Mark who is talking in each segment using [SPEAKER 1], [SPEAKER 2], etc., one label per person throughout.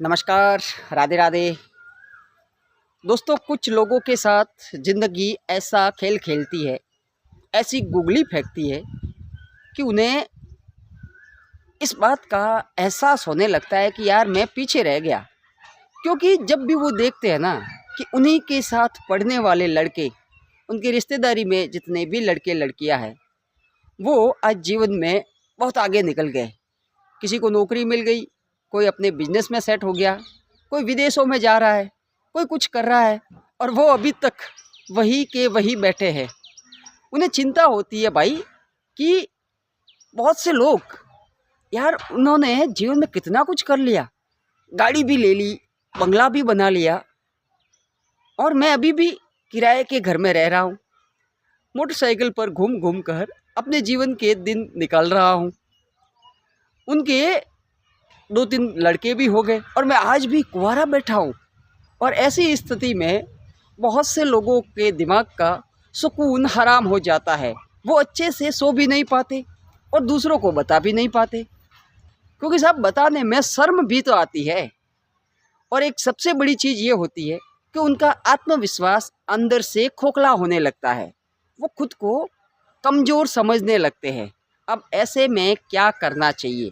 [SPEAKER 1] नमस्कार, राधे राधे। दोस्तों, कुछ लोगों के साथ ज़िंदगी ऐसा खेल खेलती है, ऐसी गुगली फेंकती है कि उन्हें इस बात का एहसास होने लगता है कि यार मैं पीछे रह गया। क्योंकि जब भी वो देखते हैं ना कि उन्हीं के साथ पढ़ने वाले लड़के, उनकी रिश्तेदारी में जितने भी लड़के लड़कियां हैं, वो आज जीवन में बहुत आगे निकल गए। किसी को नौकरी मिल गई, कोई अपने बिजनेस में सेट हो गया, कोई विदेशों में जा रहा है, कोई कुछ कर रहा है, और वो अभी तक वही के वही बैठे हैं। उन्हें चिंता होती है भाई कि बहुत से लोग, यार उन्होंने जीवन में कितना कुछ कर लिया, गाड़ी भी ले ली, बंगला भी बना लिया, और मैं अभी भी किराए के घर में रह रहा हूँ, मोटरसाइकिल पर घूम घूम कर अपने जीवन के दिन निकाल रहा हूँ। उनके 2-3 लड़के भी हो गए और मैं आज भी कुंवारा बैठा हूँ। और ऐसी स्थिति में बहुत से लोगों के दिमाग का सुकून हराम हो जाता है। वो अच्छे से सो भी नहीं पाते और दूसरों को बता भी नहीं पाते, क्योंकि साहब बताने में शर्म भी तो आती है। और एक सबसे बड़ी चीज़ ये होती है कि उनका आत्मविश्वास अंदर से खोखला होने लगता है, वो खुद को कमज़ोर समझने लगते हैं। अब ऐसे में क्या करना चाहिए,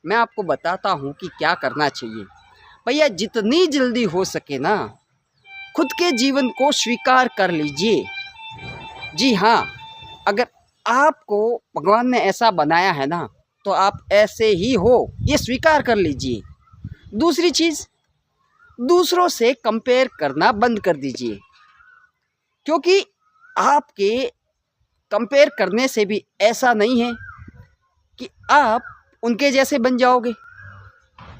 [SPEAKER 1] मैं आपको बताता हूँ कि क्या करना चाहिए। भैया, जितनी जल्दी हो सके ना, खुद के जीवन को स्वीकार कर लीजिए। जी हाँ, अगर आपको भगवान ने ऐसा बनाया है ना, तो आप ऐसे ही हो, ये स्वीकार कर लीजिए। दूसरी चीज़, दूसरों से कंपेयर करना बंद कर दीजिए, क्योंकि आपके कंपेयर करने से भी ऐसा नहीं है कि आप उनके जैसे बन जाओगे।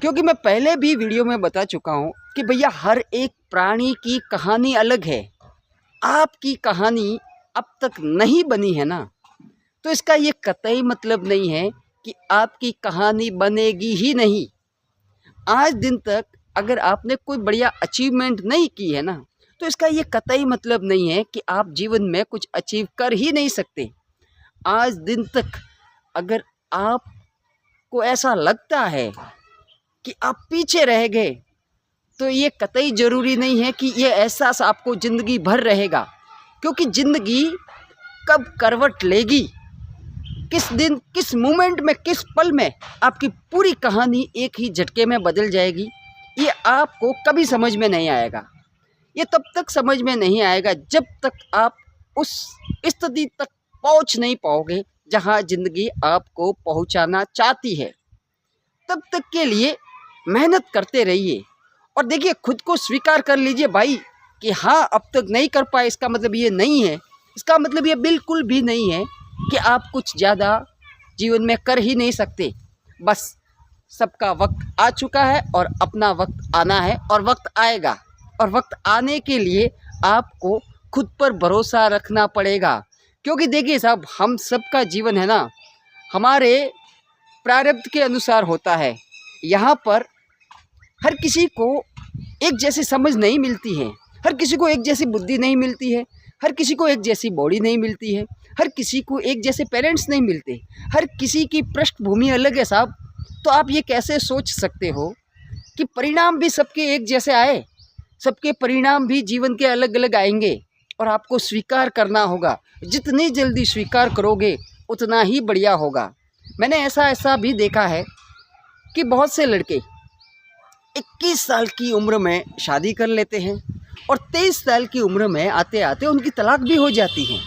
[SPEAKER 1] क्योंकि मैं पहले भी वीडियो में बता चुका हूँ कि भैया, हर एक प्राणी की कहानी अलग है। आपकी कहानी अब तक नहीं बनी है ना, तो इसका ये कतई मतलब नहीं है कि आपकी कहानी बनेगी ही नहीं। आज दिन तक अगर आपने कोई बढ़िया अचीवमेंट नहीं की है ना, तो इसका ये कतई मतलब नहीं है कि आप जीवन में कुछ अचीव कर ही नहीं सकते। आज दिन तक अगर आपको ऐसा लगता है कि आप पीछे रह गए, तो ये कतई ज़रूरी नहीं है कि ये एहसास आपको ज़िंदगी भर रहेगा। क्योंकि ज़िंदगी कब करवट लेगी, किस दिन, किस मोमेंट में, किस पल में आपकी पूरी कहानी एक ही झटके में बदल जाएगी, ये आपको कभी समझ में नहीं आएगा। ये तब तक समझ में नहीं आएगा जब तक आप उस स्थिति तक पहुंच नहीं पाओगे जहां ज़िंदगी आपको पहुंचाना चाहती है। तब तक के लिए मेहनत करते रहिए और देखिए, खुद को स्वीकार कर लीजिए भाई कि हाँ, अब तक नहीं कर पाए, इसका मतलब ये नहीं है, इसका मतलब ये बिल्कुल भी नहीं है कि आप कुछ ज़्यादा जीवन में कर ही नहीं सकते। बस सबका वक्त आ चुका है और अपना वक्त आना है, और वक्त आएगा, और वक्त आने के लिए आपको खुद पर भरोसा रखना पड़ेगा। क्योंकि देखिए साहब, हम सबका जीवन है ना, हमारे प्रारब्ध के अनुसार होता है। यहाँ पर हर किसी को एक जैसी समझ नहीं मिलती है, हर किसी को एक जैसी बुद्धि नहीं मिलती है, हर किसी को एक जैसी बॉडी नहीं मिलती है, हर किसी को एक जैसे पेरेंट्स नहीं मिलते, हर किसी की पृष्ठभूमि अलग है साहब। तो आप ये कैसे सोच सकते हो कि परिणाम भी सबके एक जैसे आए? सबके परिणाम भी जीवन के अलग अलग आएंगे, और आपको स्वीकार करना होगा। जितनी जल्दी स्वीकार करोगे उतना ही बढ़िया होगा। मैंने ऐसा भी देखा है कि बहुत से लड़के 21 साल की उम्र में शादी कर लेते हैं, और 23 साल की उम्र में आते आते उनकी तलाक भी हो जाती है।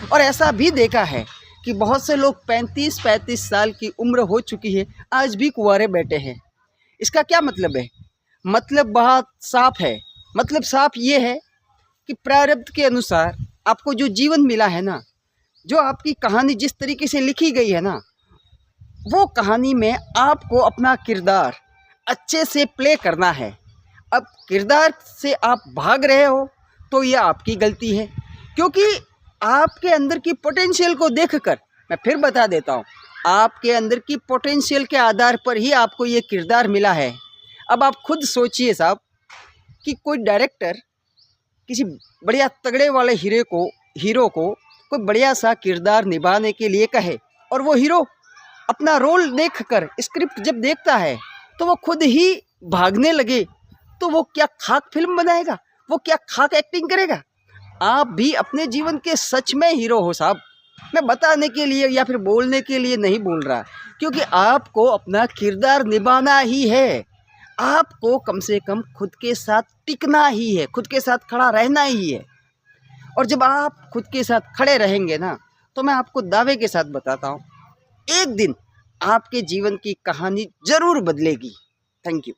[SPEAKER 1] और ऐसा भी देखा है कि बहुत से लोग 35-35 साल की उम्र हो चुकी है, आज भी कुंवारे बैठे हैं। इसका क्या मतलब है? मतलब बहुत साफ है। मतलब साफ ये है कि प्रारब्ध के अनुसार आपको जो जीवन मिला है ना, जो आपकी कहानी जिस तरीके से लिखी गई है ना, वो कहानी में आपको अपना किरदार अच्छे से प्ले करना है। अब किरदार से आप भाग रहे हो तो ये आपकी गलती है, क्योंकि आपके अंदर की पोटेंशियल को देखकर, मैं फिर बता देता हूँ, आपके अंदर की पोटेंशियल के आधार पर ही आपको ये किरदार मिला है। अब आप खुद सोचिए साहब कि कोई डायरेक्टर किसी बढ़िया तगड़े वाले हीरो को कोई बढ़िया सा किरदार निभाने के लिए कहे, और वो हीरो अपना रोल देखकर स्क्रिप्ट जब देखता है तो वो खुद ही भागने लगे तो वो क्या खाक फिल्म बनाएगा, वो क्या खाक एक्टिंग करेगा। आप भी अपने जीवन के सच में हीरो हो साहब। मैं बताने के लिए या फिर बोलने के लिए नहीं बोल रहा, क्योंकि आपको अपना किरदार निभाना ही है। आपको कम से कम खुद के साथ टिकना ही है, खुद के साथ खड़ा रहना ही है। और जब आप खुद के साथ खड़े रहेंगे ना, तो मैं आपको दावे के साथ बताता हूँ, एक दिन आपके जीवन की कहानी ज़रूर बदलेगी। Thank you.